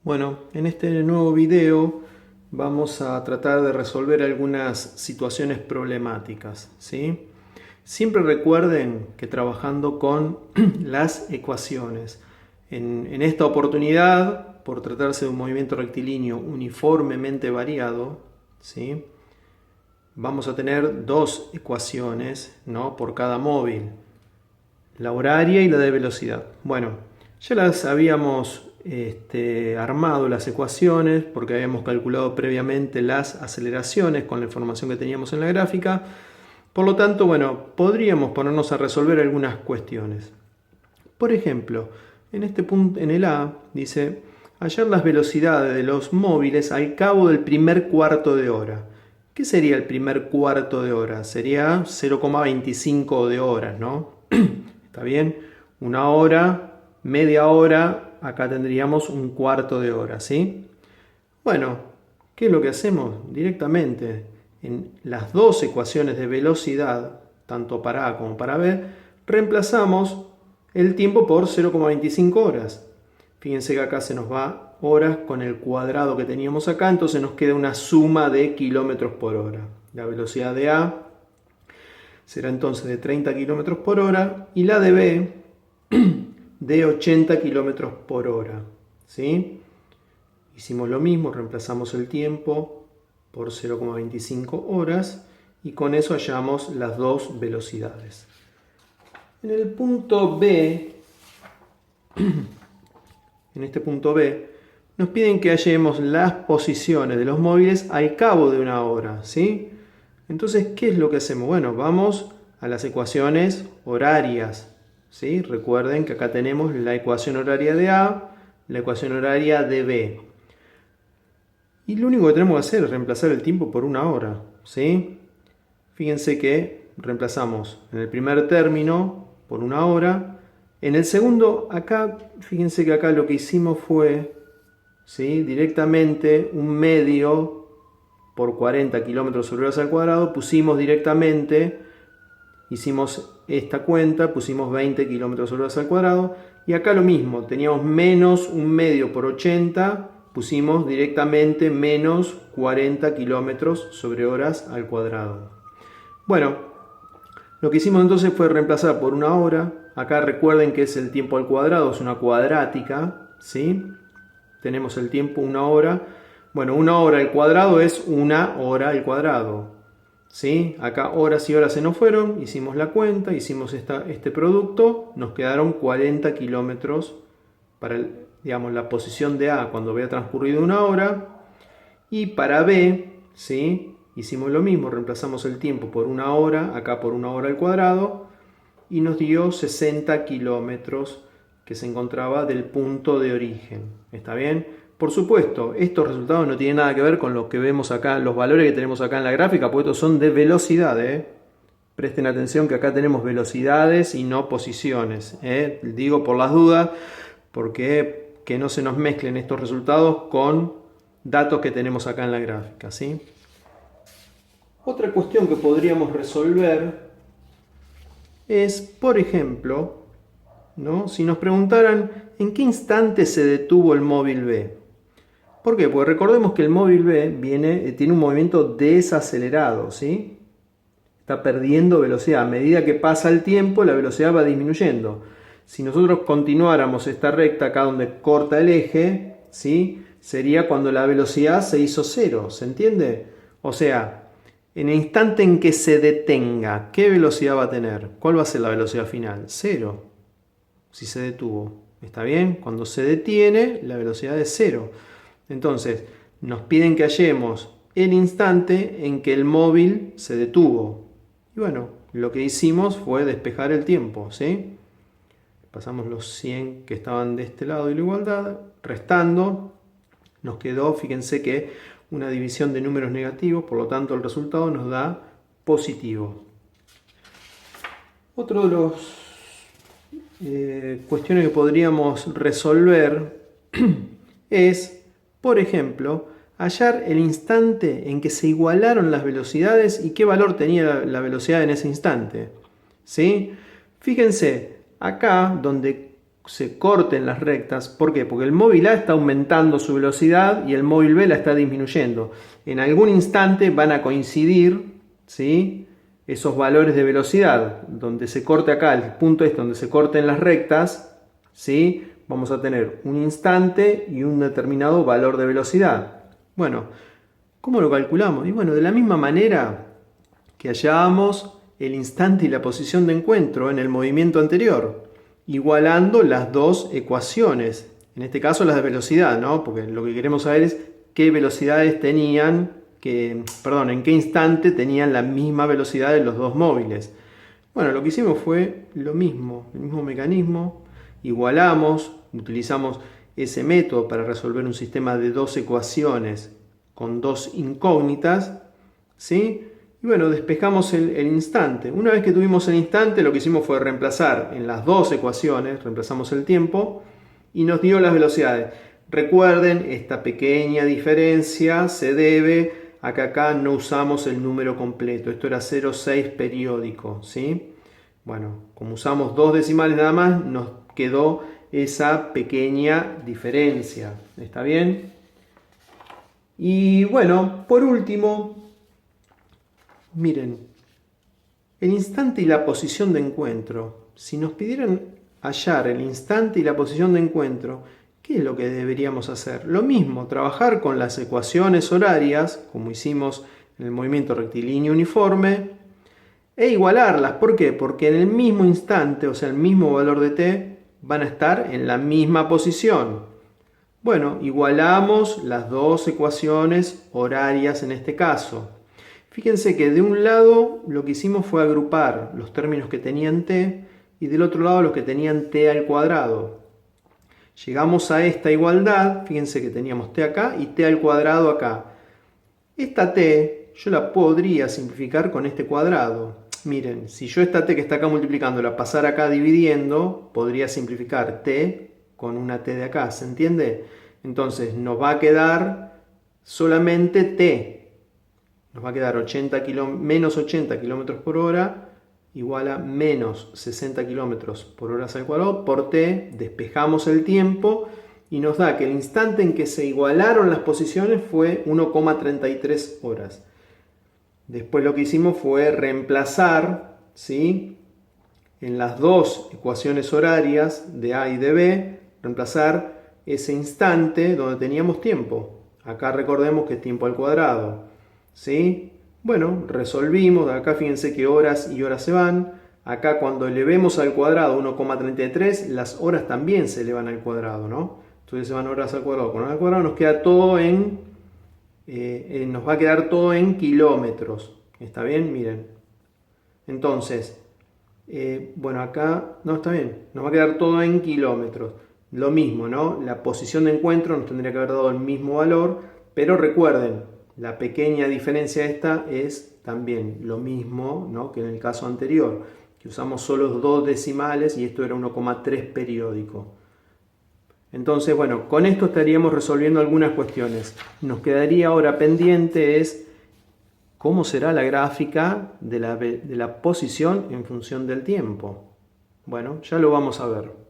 Bueno, en este nuevo video vamos a tratar de resolver algunas situaciones problemáticas, ¿sí? Siempre recuerden que trabajando con las ecuaciones. En esta oportunidad, por tratarse de un movimiento rectilíneo uniformemente variado, ¿sí? Vamos a tener dos ecuaciones, ¿no?, por cada móvil, la horaria y la de velocidad. Bueno, ya las habíamos armado las ecuaciones porque habíamos calculado previamente las aceleraciones con la información que teníamos en la gráfica. Por lo tanto, bueno, podríamos ponernos a resolver algunas cuestiones. Por ejemplo, en este punto, en el A, dice hallar las velocidades de los móviles al cabo del primer cuarto de hora. ¿Qué sería el primer cuarto de hora? Sería 0,25 de horas, ¿no? ¿Está bien? Una hora, media hora, acá tendríamos un cuarto de hora, ¿sí? Bueno, ¿qué es lo que hacemos? Directamente en las dos ecuaciones de velocidad, tanto para A como para B, reemplazamos el tiempo por 0,25 horas. Fíjense que acá se nos va horas con el cuadrado que teníamos acá, entonces nos queda una suma de kilómetros por hora. La velocidad de A será entonces de 30 kilómetros por hora y la de B de 80 kilómetros por hora. ¿Sí? Hicimos lo mismo, reemplazamos el tiempo por 0,25 horas y con eso hallamos las dos velocidades. En el punto B, en este punto B, nos piden que hallemos las posiciones de los móviles al cabo de una hora, ¿sí? Entonces, ¿qué es lo que hacemos? Bueno, vamos a las ecuaciones horarias, ¿sí? Recuerden que acá tenemos la ecuación horaria de A, la ecuación horaria de B. Y lo único que tenemos que hacer es reemplazar el tiempo por una hora, ¿sí? Fíjense que reemplazamos en el primer término por una hora. En el segundo, acá, fíjense que acá lo que hicimos fue, ¿sí?, directamente un medio por 40 kilómetros sobre horas al cuadrado, pusimos directamente, hicimos esta cuenta, pusimos 20 kilómetros sobre horas al cuadrado, y acá lo mismo, teníamos menos un medio por 80, pusimos directamente menos 40 kilómetros sobre horas al cuadrado. Bueno, lo que hicimos entonces fue reemplazar por una hora. Acá recuerden que es el tiempo al cuadrado, es una cuadrática, ¿sí? Tenemos el tiempo una hora. Bueno, una hora al cuadrado es una hora al cuadrado, ¿sí? Acá horas y horas se nos fueron, hicimos la cuenta, hicimos este producto, nos quedaron 40 kilómetros para digamos, la posición de A cuando había transcurrido una hora. Y para B, ¿sí?, hicimos lo mismo, reemplazamos el tiempo por una hora, acá por una hora al cuadrado, y nos dio 60 kilómetros que se encontraba del punto de origen. ¿Está bien? Por supuesto, estos resultados no tienen nada que ver con lo que vemos acá, los valores que tenemos acá en la gráfica, porque estos son de velocidad, ¿eh? Presten atención que acá tenemos velocidades y no posiciones, ¿eh? Digo por las dudas, porque que no se nos mezclen estos resultados con datos que tenemos acá en la gráfica, ¿sí? Otra cuestión que podríamos resolver es, por ejemplo, ¿no?, si nos preguntaran en qué instante se detuvo el móvil B. ¿Por qué? Porque recordemos que el móvil B tiene un movimiento desacelerado, ¿sí? Está perdiendo velocidad. A medida que pasa el tiempo, la velocidad va disminuyendo. Si nosotros continuáramos esta recta acá donde corta el eje, ¿sí?, sería cuando la velocidad se hizo cero. ¿Se entiende? O sea, en el instante en que se detenga, ¿qué velocidad va a tener? ¿Cuál va a ser la velocidad final? Cero. Si se detuvo. ¿Está bien? Cuando se detiene, la velocidad es cero. Entonces, nos piden que hallemos el instante en que el móvil se detuvo. Y bueno, lo que hicimos fue despejar el tiempo, ¿sí? Pasamos los 100 que estaban de este lado de la igualdad, restando, nos quedó, fíjense que una división de números negativos, por lo tanto el resultado nos da positivo. Otro de los cuestiones que podríamos resolver es, por ejemplo, hallar el instante en que se igualaron las velocidades y qué valor tenía la velocidad en ese instante, ¿sí? Fíjense, acá donde se corten las rectas. ¿Por qué? Porque el móvil A está aumentando su velocidad y el móvil B la está disminuyendo. En algún instante van a coincidir, ¿sí?, esos valores de velocidad. Donde se corte acá, el punto es donde se corten las rectas, ¿sí?, vamos a tener un instante y un determinado valor de velocidad. Bueno, ¿cómo lo calculamos? Y bueno, de la misma manera que hallábamos el instante y la posición de encuentro en el movimiento anterior, igualando las dos ecuaciones, en este caso las de velocidad, ¿no? Porque lo que queremos saber es qué velocidades tenían, en qué instante tenían la misma velocidad de los dos móviles. Bueno, lo que hicimos fue lo mismo, el mismo mecanismo, igualamos, utilizamos ese método para resolver un sistema de dos ecuaciones con dos incógnitas, ¿sí? Y bueno, despejamos el instante. Una vez que tuvimos el instante, lo que hicimos fue reemplazar en las dos ecuaciones, reemplazamos el tiempo y nos dio las velocidades. Recuerden, esta pequeña diferencia se debe a que acá no usamos el número completo. Esto era 0,6 periódico, ¿sí? Bueno, como usamos dos decimales nada más, nos quedó esa pequeña diferencia. ¿Está bien? Y bueno, por último, miren, el instante y la posición de encuentro. Si nos pidieran hallar el instante y la posición de encuentro, ¿qué es lo que deberíamos hacer? Lo mismo, trabajar con las ecuaciones horarias, como hicimos en el movimiento rectilíneo uniforme, e igualarlas. ¿Por qué? Porque en el mismo instante, o sea, el mismo valor de t, van a estar en la misma posición. Bueno, igualamos las dos ecuaciones horarias en este caso. Fíjense que de un lado lo que hicimos fue agrupar los términos que tenían t y del otro lado los que tenían t al cuadrado. Llegamos a esta igualdad, fíjense que teníamos t acá y t al cuadrado acá. Esta t yo la podría simplificar con este cuadrado. Miren, si yo esta t que está acá multiplicando la pasara acá dividiendo, podría simplificar t con una t de acá, ¿se entiende? Entonces nos va a quedar solamente t. Nos va a quedar menos 80 km por hora igual a menos 60 km por hora al cuadrado por t. Despejamos el tiempo y nos da que el instante en que se igualaron las posiciones fue 1,33 horas. Después lo que hicimos fue reemplazar, ¿sí?, en las dos ecuaciones horarias de A y de B, reemplazar ese instante donde teníamos tiempo. Acá recordemos que es tiempo al cuadrado, ¿sí? Bueno, resolvimos. Acá fíjense que horas y horas se van. Acá cuando elevemos al cuadrado 1,33, las horas también se elevan al cuadrado, ¿no? Entonces se van horas al cuadrado. Con horas al cuadrado nos queda todo nos va a quedar todo en kilómetros. ¿Está bien? Miren. Entonces, bueno, acá no está bien. Nos va a quedar todo en kilómetros. Lo mismo, ¿no? La posición de encuentro nos tendría que haber dado el mismo valor, pero recuerden, la pequeña diferencia esta es también lo mismo, ¿no?, que en el caso anterior, que usamos solo dos decimales y esto era 1,3 periódico. Entonces, bueno, con esto estaríamos resolviendo algunas cuestiones. Nos quedaría ahora pendiente es cómo será la gráfica de la posición en función del tiempo. Bueno, ya lo vamos a ver.